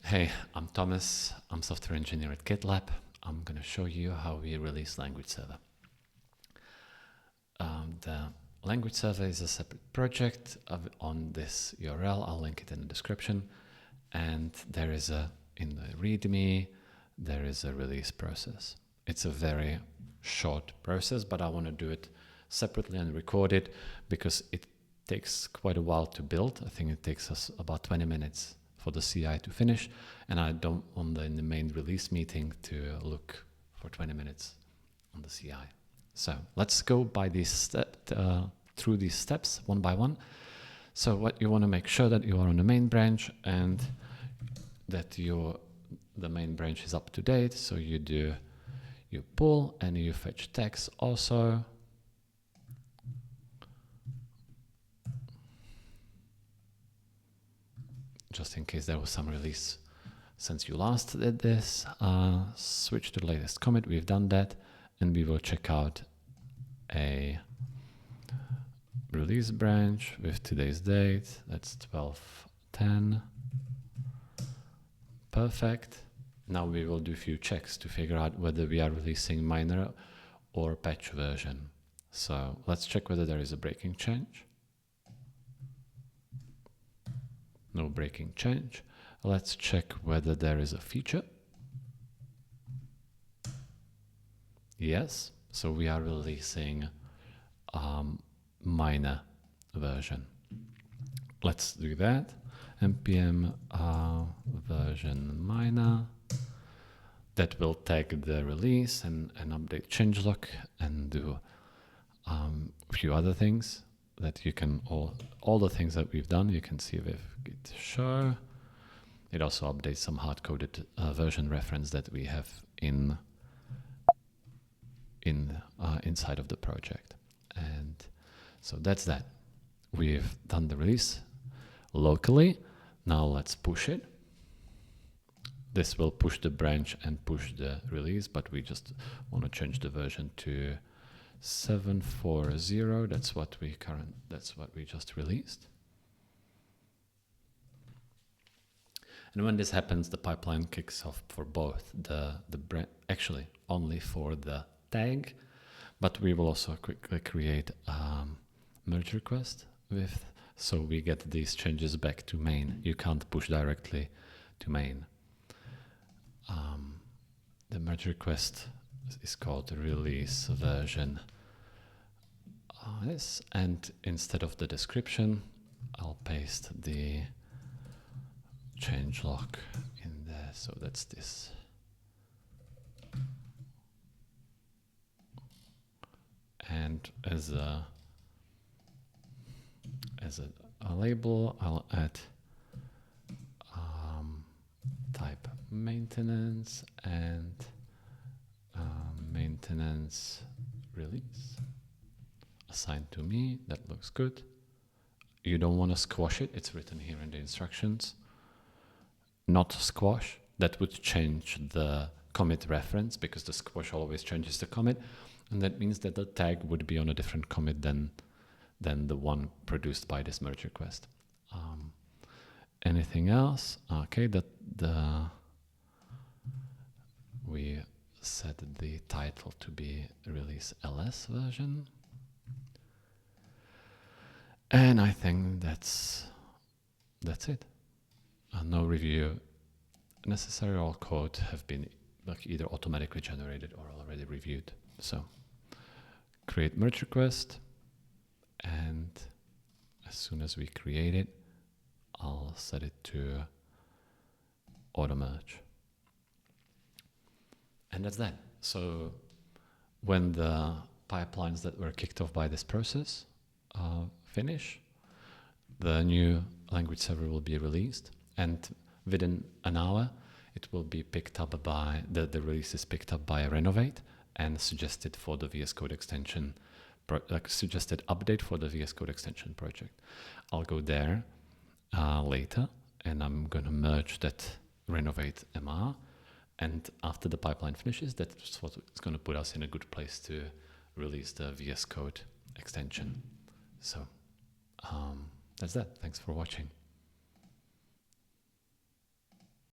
Hey, I'm Thomas. I'm software engineer at GitLab. I'm going to show you how we release language server. The language server is a separate project on this URL. I'll link it in the description. And there is in the README, there is a release process. It's a very short process, but I want to do it separately and record it because it takes quite a while to build. I think it takes us about 20 minutes for the CI to finish, and I don't want in the main release meeting to look for 20 minutes on the CI. So let's go by through these steps one by one. So what you want to make sure that you are on the main branch and that the main branch is up to date. So you pull and you fetch tags also. Just in case there was some release since you last did this, switch to the latest commit. We've done that, and we will check out a release branch with today's date. That's 12/10. Perfect. Now we will do a few checks to figure out whether we are releasing minor or patch version. So let's check whether there is a breaking change. No breaking change. Let's check whether there is a feature. Yes, so we are releasing minor version. Let's do that. npm version minor. That will tag the release and update changelog and do a few other things that you can, all the things that we've done, you can see with git show. It also updates some hard-coded version reference that we have inside of the project. And so that's that. We've done the release locally. Now let's push it. This will push the branch and push the release, but we just want to change the version to 7.4.0. That's what we just released. And when this happens, the pipeline kicks off for both actually only for the tag, but we will also quickly create a merge request so we get these changes back to main. You can't push directly to main. The merge request is called release version this, and instead of the description, I'll paste the changelog in there. So that's this. And as a label, I'll add type maintenance and maintenance release assigned to me. That looks good. You don't want to squash it. It's written here in the instructions. Not squash. That would change the commit reference because the squash always changes the commit, and that means that the tag would be on a different commit than the one produced by this merge request. Anything else? Okay, we set the title to be release ls version, and I think that's it. No review necessary. All code have been either automatically generated or already reviewed. So create merge request, and as soon as we create it, I'll set it to auto merge. And that's that. So when the pipelines that were kicked off by this process finish, the new language server will be released, and within an hour it will be picked up by the release is picked up by Renovate and suggested for the VS Code extension, suggested update for the VS Code extension project. I'll go there later, and I'm going to merge that Renovate MR, and after the pipeline finishes, that's what is going to put us in a good place to release the VS Code extension. So that's that. Thanks for watching.